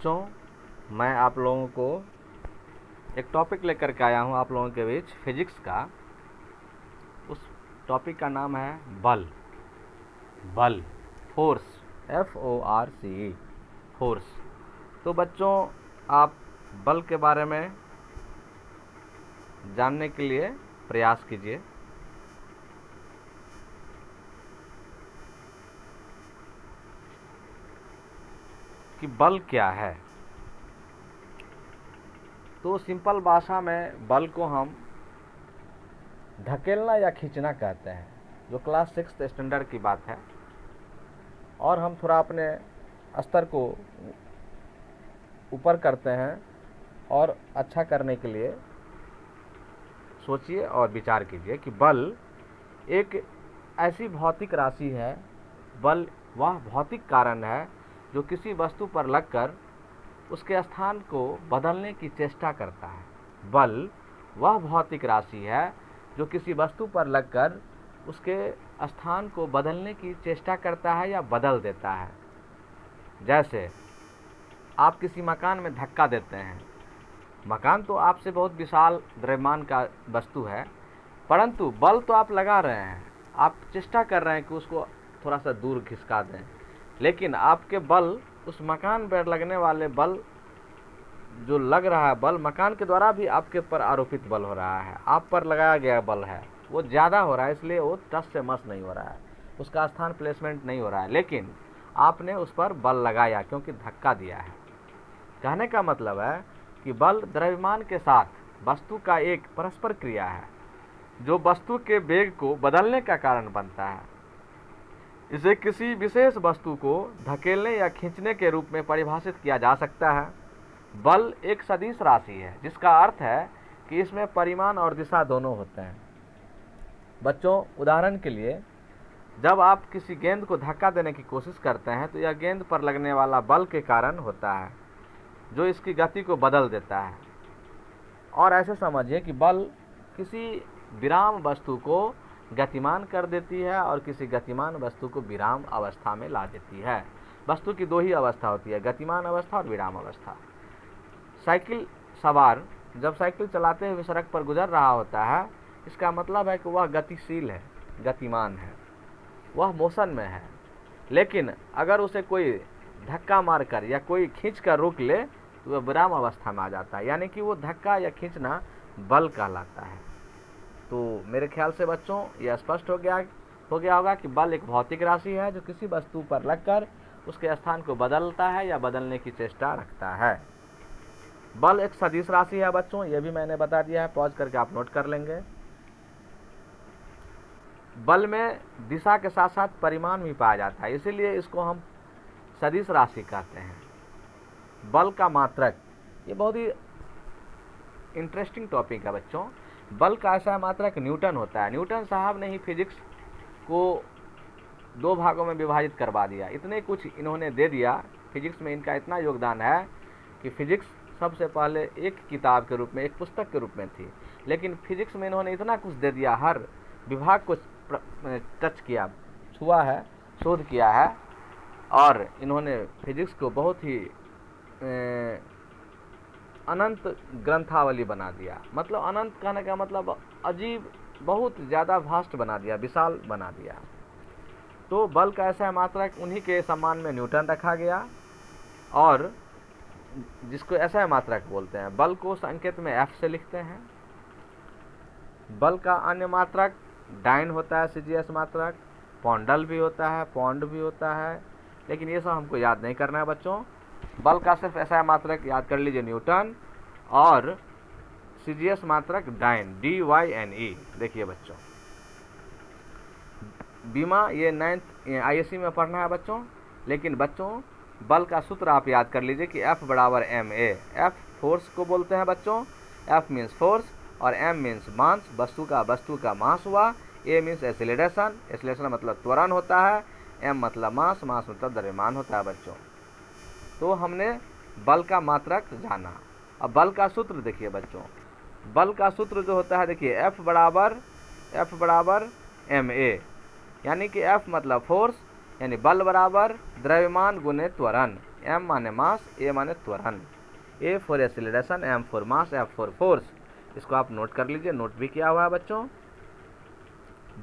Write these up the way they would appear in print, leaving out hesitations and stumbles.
बच्चों, मैं आप लोगों को एक टॉपिक लेकर के आया हूँ आप लोगों के बीच फिजिक्स का। उस टॉपिक का नाम है बल। बल, फोर्स, FORCE, फोर्स। तो बच्चों, आप बल के बारे में जानने के लिए प्रयास कीजिए। कि बल क्या है। तो सिंपल भाषा में बल को हम धकेलना या खींचना कहते हैं, जो क्लास 6 स्टैंडर्ड की बात है। और हम थोड़ा अपने स्तर को ऊपर करते हैं और अच्छा करने के लिए सोचिए और विचार कीजिए कि बल एक ऐसी भौतिक राशि है। बल वह भौतिक कारण है जो किसी वस्तु पर लगकर उसके स्थान को बदलने की चेष्टा करता है। बल वह भौतिक राशि है जो किसी वस्तु पर लगकर उसके स्थान को बदलने की चेष्टा करता है या बदल देता है। जैसे आप किसी मकान में धक्का देते हैं। मकान तो आपसे बहुत विशाल द्रव्यमान का वस्तु है, परंतु बल तो आप लगा रहे हैं। आप चेष्टा कर रहे हैं कि उसको थोड़ा सा दूर खिसका दें, लेकिन आपके बल, उस मकान पर लगने वाले बल जो लग रहा है, बल मकान के द्वारा भी आपके पर आरोपित बल हो रहा है। आप पर लगाया गया बल है, वो ज़्यादा हो रहा है, इसलिए वो टस से मस नहीं हो रहा है, उसका स्थान प्लेसमेंट नहीं हो रहा है, लेकिन आपने उस पर बल लगाया क्योंकि धक्का दिया है। कहने का मतलब है कि बल द्रव्यमान के साथ वस्तु का एक परस्पर क्रिया है जो वस्तु के वेग को बदलने का कारण बनता है। इसे किसी विशेष वस्तु को धकेलने या खींचने के रूप में परिभाषित किया जा सकता है। बल एक सदिश राशि है, जिसका अर्थ है कि इसमें परिमाण और दिशा दोनों होते हैं। बच्चों, उदाहरण के लिए, जब आप किसी गेंद को धक्का देने की कोशिश करते हैं तो यह गेंद पर लगने वाला बल के कारण होता है जो इसकी गति को बदल देता है। और ऐसे समझिए कि बल किसी विराम वस्तु को गतिमान कर देती है और किसी गतिमान वस्तु को विराम अवस्था में ला देती है। वस्तु की दो ही अवस्था होती है, गतिमान अवस्था और विराम अवस्था। साइकिल सवार जब साइकिल चलाते हुए सड़क पर गुजर रहा होता है, इसका मतलब है कि वह गतिशील है, गतिमान है, वह मोशन में है। लेकिन अगर उसे कोई धक्का मारकर या कोई खींच कर रोक ले तो वह विराम अवस्था में आ जाता है, यानी कि वो धक्का या खींचना बल कहलाता है। तो मेरे ख्याल से बच्चों यह स्पष्ट हो गया होगा कि बल एक भौतिक राशि है जो किसी वस्तु पर लगकर उसके स्थान को बदलता है या बदलने की चेष्टा रखता है। बल एक सदिश राशि है बच्चों, यह भी मैंने बता दिया है, पॉज करके आप नोट कर लेंगे। बल में दिशा के साथ साथ परिमाण भी पाया जाता है, इसीलिए इसको हम सदिश राशि कहते हैं। बल का मात्रक, ये बहुत ही इंटरेस्टिंग टॉपिक है बच्चों। बल का ऐसा मात्रक न्यूटन होता है। न्यूटन साहब ने ही फिजिक्स को 2 भागों में विभाजित करवा दिया। इतने कुछ इन्होंने दे दिया, फिजिक्स में इनका इतना योगदान है कि फिजिक्स सबसे पहले एक किताब के रूप में, एक पुस्तक के रूप में थी, लेकिन फिजिक्स में इन्होंने इतना कुछ दे दिया, हर विभाग को टच किया, छुआ है, शोध किया है, और इन्होंने फिजिक्स को बहुत ही अनंत ग्रंथावली बना दिया। मतलब अनंत कहने का मतलब अजीब, बहुत ज़्यादा वास्ट बना दिया, विशाल बना दिया। तो बल का ऐसा मात्रक उन्हीं के सम्मान में न्यूटन रखा गया, और जिसको ऐसा मात्रक बोलते हैं। बल को संकेत में F से लिखते हैं। बल का अन्य मात्रक डाइन होता है, CGS मात्रक, पॉन्डल भी होता है, पॉन्ड भी होता है, लेकिन ये सब हमको याद नहीं करना है बच्चों। बल का सिर्फ ऐसा मात्रक याद कर लीजिए, न्यूटन, और CGS मात्रक डाइन, DYNE। देखिए बच्चों, बीमा ये 9th ISC में पढ़ना है बच्चों, लेकिन बच्चों बल का सूत्र आप याद कर लीजिए कि F बराबर ma। F फोर्स को बोलते हैं बच्चों, F मीन्स फोर्स और m मीन्स मास, वस्तु का मास हुआ। a मीन्स एक्सीलरेशन, एक्सीलरेशन मतलब त्वरण होता है, m मतलब मास मतलब द्रव्यमान होता है बच्चों। तो हमने बल का मात्रक जाना। अब बल का सूत्र देखिए बच्चों, बल का सूत्र जो होता है, देखिए F बराबर ma, यानी कि F मतलब फोर्स, यानी बल बराबर द्रव्यमान गुने त्वरण, एम माने मास, ए माने त्वरण, A for acceleration, M for mass, F for force. इसको आप नोट कर लीजिए, नोट भी किया हुआ है बच्चों।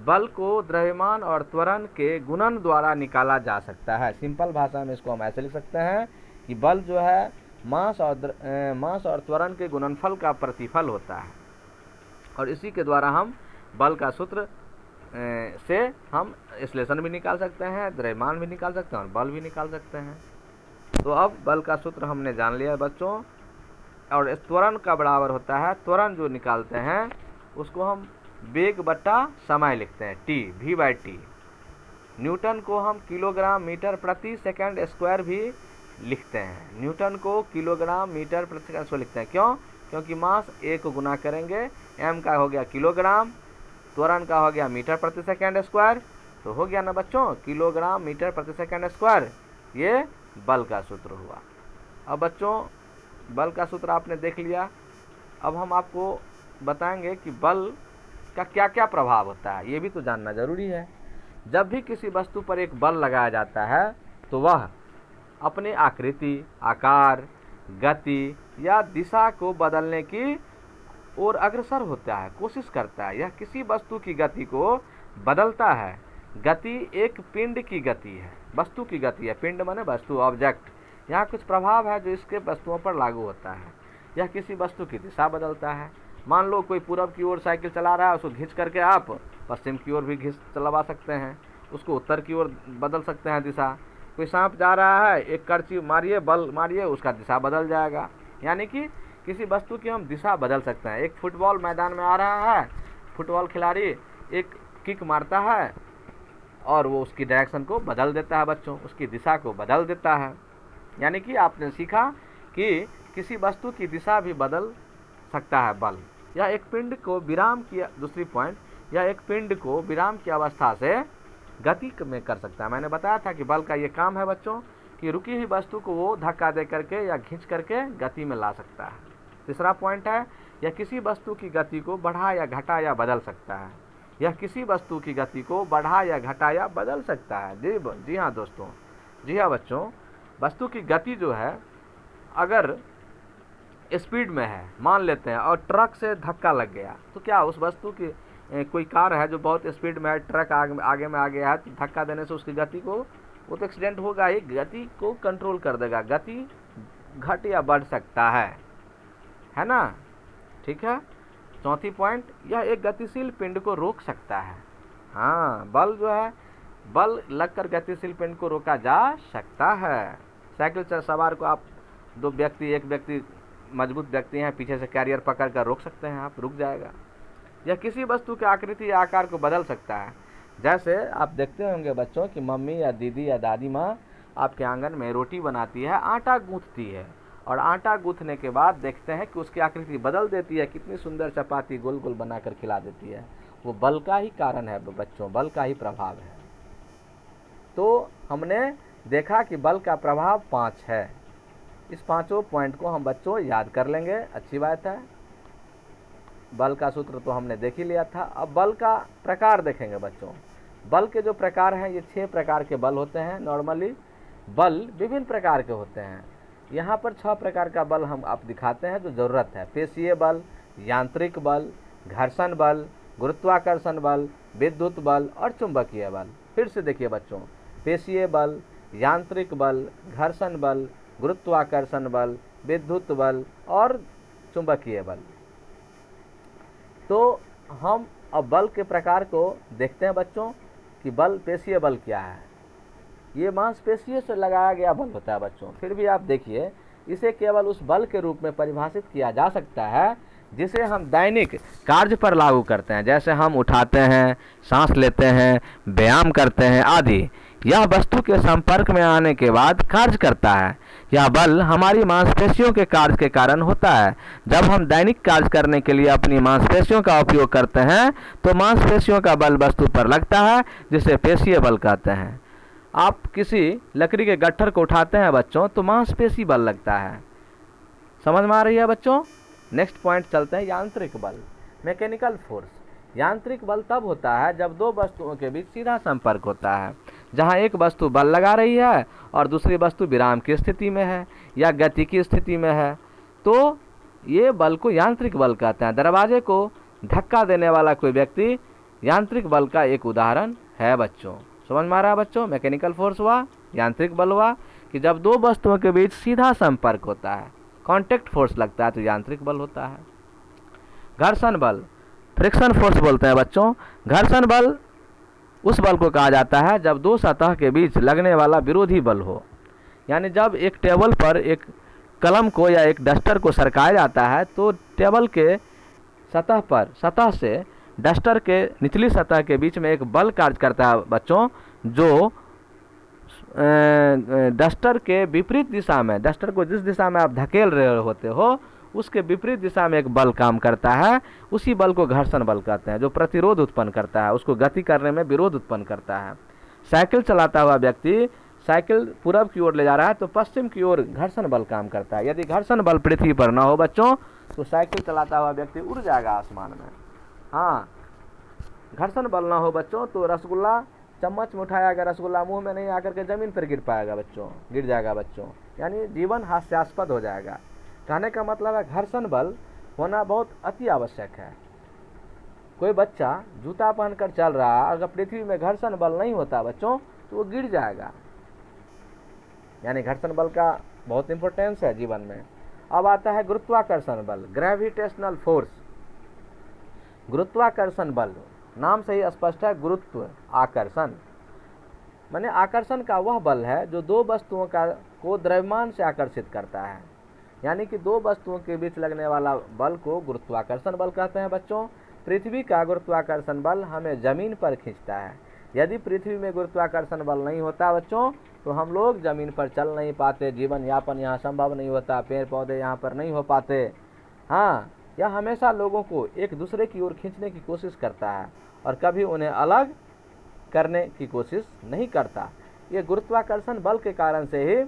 बल को द्रव्यमान और त्वरण के गुणन द्वारा निकाला जा सकता है। सिंपल भाषा में इसको हम ऐसे लिख सकते हैं कि बल जो है मास और त्वरण के गुणनफल का प्रतिफल होता है, और इसी के द्वारा हम बल का सूत्र से हम एक्सीलरेशन भी निकाल सकते हैं, द्रव्यमान भी निकाल सकते हैं और बल भी निकाल सकते हैं। तो अब बल का सूत्र हमने जान लिया बच्चों, और त्वरण का बराबर होता है, त्वरण जो निकालते हैं उसको हम वेग बटा समय लिखते हैं, T, V by T. Newton को हम किलोग्राम मीटर प्रति सेकंड स्क्वायर भी लिखते हैं, न्यूटन को किलोग्राम मीटर प्रति सेकंड स्क्वायर लिखते हैं। क्यों? क्योंकि मास ए को गुना करेंगे, एम का हो गया किलोग्राम, त्वरण का हो गया मीटर प्रति सेकंड स्क्वायर, तो हो गया ना बच्चों किलोग्राम मीटर प्रति सेकंड स्क्वायर। ये बल का सूत्र हुआ। अब बच्चों बल का सूत्र आपने देख लिया। अब हम आपको बताएंगे कि बल का क्या क्या प्रभाव होता है, ये भी तो जानना जरूरी है। जब भी किसी वस्तु पर एक बल लगाया जाता है तो वह अपने आकृति, आकार, गति या दिशा को बदलने की ओर अग्रसर होता है, कोशिश करता है। यह किसी वस्तु की गति को बदलता है। गति एक पिंड की गति है, वस्तु की गति है। पिंड माने वस्तु, ऑब्जेक्ट। यहाँ कुछ प्रभाव है जो इसके वस्तुओं पर लागू होता है। यह किसी वस्तु की दिशा बदलता है। मान लो कोई पूरब की ओर साइकिल चला रहा है, उसको खींच करके आप पश्चिम की ओर भी खींच चलवा सकते हैं, उसको उत्तर की ओर बदल सकते हैं दिशा। कोई सांप जा रहा है, एक करची मारिए, बल मारिए, उसका दिशा बदल जाएगा। यानी कि किसी वस्तु की हम दिशा बदल सकते हैं। एक फुटबॉल मैदान में आ रहा है, फुटबॉल खिलाड़ी एक किक मारता है और वो उसकी डायरेक्शन को बदल देता है बच्चों, उसकी दिशा को बदल देता है। यानी कि आपने सीखा कि किसी वस्तु की दिशा भी बदल सकता है बल। या एक पिंड को विराम किया, दूसरी पॉइंट, या एक पिंड को विराम की अवस्था से गति में कर सकता है। मैंने बताया था कि बल का ये काम है बच्चों कि रुकी हुई वस्तु को वो धक्का दे करके या खींच करके गति में ला सकता है। तीसरा पॉइंट है, यह किसी वस्तु की गति को बढ़ा या घटा या बदल सकता है। यह किसी वस्तु की गति को बढ़ा या घटा या बदल सकता है। जी हाँ दोस्तों, जी हाँ बच्चों, वस्तु की गति जो है अगर स्पीड में है मान लेते हैं और ट्रक से धक्का लग गया, तो क्या उस वस्तु की कोई कार है जो बहुत स्पीड में है, ट्रक आगे में आ गया है, तो धक्का देने से उसकी गति को, वो तो एक्सीडेंट होगा ही, गति को कंट्रोल कर देगा। गति घट या बढ़ सकता है ना। ठीक है। चौथी पॉइंट, यह एक गतिशील पिंड को रोक सकता है। हाँ, बल जो है, बल लगकर गतिशील पिंड को रोका जा सकता है। साइकिल सवार को आप एक व्यक्ति मजबूत व्यक्ति हैं, पीछे से कैरियर पकड़ कर रोक सकते हैं, आप रुक जाएगा। यह किसी वस्तु के आकृति या आकार को बदल सकता है। जैसे आप देखते होंगे बच्चों कि मम्मी या दीदी या दादी माँ आपके आंगन में रोटी बनाती है, आटा गूंथती है, और आटा गूंथने के बाद देखते हैं कि उसकी आकृति बदल देती है, कितनी सुंदर चपाती गोल गोल बनाकर खिला देती है। वो बल का ही कारण है बच्चों, बल का ही प्रभाव है। तो हमने देखा कि बल का प्रभाव 5 है। इस 5 पॉइंट को हम बच्चों याद कर लेंगे, अच्छी बात है। बल का सूत्र तो हमने देख ही लिया था। अब बल का प्रकार देखेंगे बच्चों। बल के जो प्रकार हैं, ये 6 प्रकार के बल होते हैं। नॉर्मली बल विभिन्न प्रकार के होते हैं। यहाँ पर 6 प्रकार का बल हम आप दिखाते हैं जो ज़रूरत है। पेशीय बल, यांत्रिक बल, घर्षण बल, गुरुत्वाकर्षण बल, विद्युत बल और चुंबकीय बल। फिर से देखिए बच्चों, पेशीय बल, यांत्रिक बल, घर्षण बल, गुरुत्वाकर्षण बल, विद्युत बल और चुंबकीय बल। तो हम अब बल के प्रकार को देखते हैं बच्चों कि बल, पेशीय बल क्या है। ये मांसपेशियों से लगाया गया बल होता है बच्चों। फिर भी आप देखिए, इसे केवल उस बल के रूप में परिभाषित किया जा सकता है जिसे हम दैनिक कार्य पर लागू करते हैं, जैसे हम उठाते हैं, सांस लेते हैं, व्यायाम करते हैं आदि। यह वस्तु के संपर्क में आने के बाद कार्य करता है। यह बल हमारी मांसपेशियों के कार्य के कारण होता है। जब हम दैनिक कार्य करने के लिए अपनी मांसपेशियों का उपयोग करते हैं तो मांसपेशियों का बल वस्तु पर लगता है, जिसे पेशीय बल कहते हैं। आप किसी लकड़ी के गट्ठर को उठाते हैं बच्चों तो मांसपेशी बल लगता है। समझ में आ रही है बच्चों। नेक्स्ट पॉइंट चलते हैं, यांत्रिक बल, मैकेनिकल फोर्स। यांत्रिक बल तब होता है जब दो वस्तुओं के बीच सीधा संपर्क होता है। जहाँ एक वस्तु बल लगा रही है और दूसरी वस्तु विराम की स्थिति में है या गति की स्थिति में है, तो ये बल को यांत्रिक बल कहते हैं। दरवाजे को धक्का देने वाला कोई व्यक्ति यांत्रिक बल का एक उदाहरण है बच्चों। समझ में आ रहा है बच्चों? मैकेनिकल फोर्स हुआ, यांत्रिक बल हुआ कि जब दो वस्तुओं के बीच सीधा संपर्क होता है, कांटेक्ट फोर्स लगता है, तो यांत्रिक बल होता है। घर्षण बल, फ्रिक्शन फोर्स बोलते हैं बच्चों। घर्षण बल उस बल को कहा जाता है जब दो सतह के बीच लगने वाला विरोधी बल हो। यानी जब एक टेबल पर एक कलम को या एक डस्टर को सरकाया जाता है तो टेबल के सतह से डस्टर के निचली सतह के बीच में एक बल कार्य करता है बच्चों, जो डस्टर के विपरीत दिशा में, डस्टर को जिस दिशा में आप धकेल रहे होते हो उसके विपरीत दिशा में एक बल काम करता है। उसी बल को घर्षण बल कहते हैं, जो प्रतिरोध उत्पन्न करता है, उसको गति करने में विरोध उत्पन्न करता है। साइकिल चलाता हुआ व्यक्ति साइकिल पूरब की ओर ले जा रहा है तो पश्चिम की ओर घर्षण बल काम करता है। यदि घर्षण बल पृथ्वी पर ना हो बच्चों तो साइकिल चलाता हुआ व्यक्ति उड़ जाएगा आसमान में। हाँ, घर्षण बल ना हो बच्चों तो रसगुल्ला चम्मच में उठाया गया रसगुल्ला मुंह में नहीं आकर के जमीन पर गिर पाएगा बच्चों, गिर जाएगा बच्चों, यानी जीवन हास्यास्पद हो जाएगा। कहने का मतलब है घर्षण बल होना बहुत अति आवश्यक है। कोई बच्चा जूता पहनकर चल रहा है, अगर पृथ्वी में घर्षण बल नहीं होता बच्चों तो वो गिर जाएगा। यानी घर्षण बल का बहुत इंपॉर्टेंस है जीवन में। अब आता है गुरुत्वाकर्षण बल, ग्रेविटेशनल फोर्स। गुरुत्वाकर्षण बल नाम से ही स्पष्ट है, गुरुत्व आकर्षण माने आकर्षण का वह बल है जो दो वस्तुओं को द्रव्यमान से आकर्षित करता है। यानी कि दो वस्तुओं के बीच लगने वाला बल को गुरुत्वाकर्षण बल कहते हैं बच्चों। पृथ्वी का गुरुत्वाकर्षण बल हमें जमीन पर खींचता है। यदि पृथ्वी में गुरुत्वाकर्षण बल नहीं होता बच्चों तो हम लोग जमीन पर चल नहीं पाते, जीवन यापन यहाँ संभव नहीं होता, पेड़ पौधे यहाँ पर नहीं हो पाते। हाँ, यह हमेशा लोगों को एक दूसरे की ओर खींचने की कोशिश करता है और कभी उन्हें अलग करने की कोशिश नहीं करता। ये गुरुत्वाकर्षण बल के कारण से ही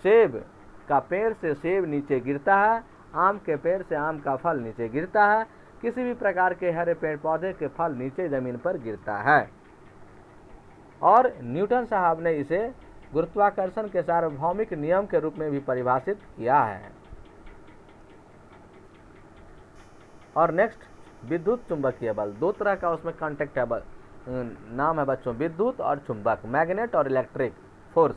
सेब का पेड़ से सेब नीचे गिरता है, आम के पेड़ से आम का फल नीचे गिरता है, किसी भी प्रकार के हरे पेड़ पौधे के फल नीचे जमीन पर गिरता है। और न्यूटन साहब ने इसे गुरुत्वाकर्षण के सार्वभौमिक नियम के रूप में भी परिभाषित किया है। और नेक्स्ट विद्युत चुंबकीय बल, दो तरह का उसमें कांटेक्ट है नाम है बच्चों, विद्युत और चुंबक, मैग्नेट और इलेक्ट्रिक फोर्स।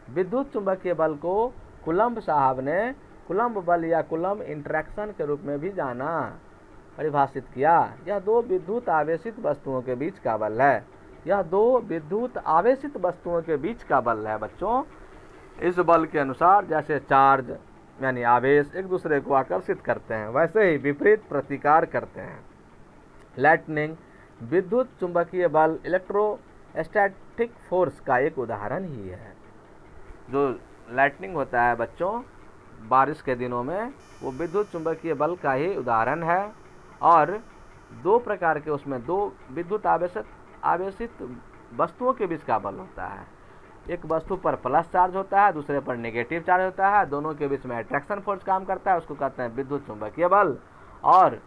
विद्युत चुंबकीय बल को कूलम्ब साहब ने कूलम्ब बल या कूलम्ब इंटरेक्शन के रूप में भी जाना, परिभाषित किया। यह दो विद्युत आवेशित वस्तुओं के बीच का बल है। यह दो विद्युत आवेशित वस्तुओं के बीच का बल है बच्चों। इस बल के अनुसार जैसे चार्ज यानी आवेश एक दूसरे को आकर्षित करते हैं, वैसे ही विपरीत प्रतिकार करते हैं। लाइटनिंग विद्युत चुंबकीय बल इलेक्ट्रोस्टैटिक फोर्स का एक उदाहरण ही है। जो लाइटनिंग होता है बच्चों बारिश के दिनों में, वो विद्युत चुंबकीय बल का ही उदाहरण है। और दो प्रकार के उसमें दो विद्युत आवेशित वस्तुओं के बीच का बल होता है। एक वस्तु पर प्लस चार्ज होता है, दूसरे पर नेगेटिव चार्ज होता है, दोनों के बीच में अट्रैक्शन फोर्स काम करता है, उसको कहते हैं विद्युत चुंबकीय बल। और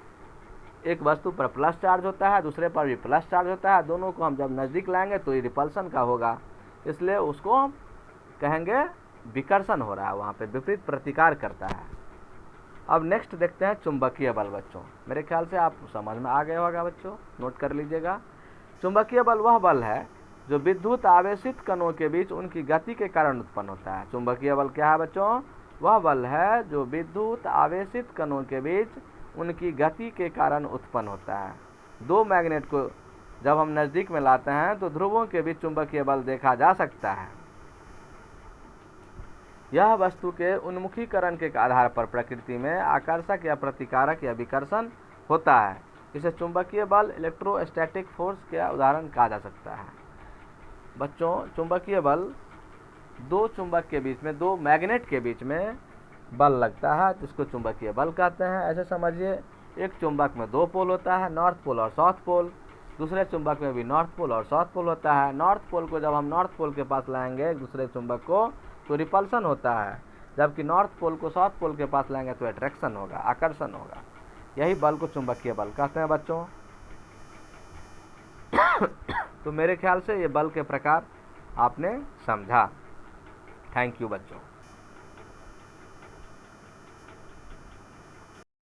एक वस्तु पर प्लस चार्ज होता है, दूसरे पर भी प्लस चार्ज होता है, दोनों को हम जब नज़दीक लाएंगे तो ये रिपल्सन का होगा, इसलिए उसको कहेंगे विकर्षण हो रहा है, वहाँ पे विपरीत प्रतिकार करता है। अब नेक्स्ट देखते हैं चुंबकीय बल बच्चों। मेरे ख्याल से आप समझ में आ गए होगा बच्चों, नोट कर लीजिएगा। चुंबकीय बल वह बल है जो विद्युत आवेशित कणों के बीच उनकी गति के कारण उत्पन्न होता है। चुंबकीय बल क्या है बच्चों? वह बल है जो विद्युत आवेशित कणों के बीच उनकी गति के कारण उत्पन्न होता है। दो मैग्नेट को जब हम नज़दीक में लाते हैं तो ध्रुवों के बीच चुंबकीय बल देखा जा सकता है। यह वस्तु के उन्मुखीकरण के आधार पर प्रकृति में आकर्षक या प्रतिकारक या विकर्षण होता है। इसे चुंबकीय बल इलेक्ट्रोस्टैटिक फोर्स का उदाहरण कहा जा सकता है। बच्चों चुंबकीय बल दो चुंबक के बीच में, दो मैग्नेट के बीच में बल लगता है जिसको चुंबकीय बल कहते हैं। ऐसे समझिए एक चुंबक में दो पोल होता है, नॉर्थ पोल और साउथ पोल। दूसरे चुंबक में भी नॉर्थ पोल और साउथ पोल होता है। नॉर्थ पोल को जब हम नॉर्थ पोल के पास लाएंगे एक दूसरे चुंबक को तो रिपल्सन होता है, जबकि नॉर्थ पोल को साउथ पोल के पास लाएंगे तो अट्रैक्शन होगा, आकर्षण होगा। यही बल को चुंबकीय बल कहते हैं बच्चों। तो मेरे ख्याल से ये बल के प्रकार आपने समझा। थैंक यू बच्चों।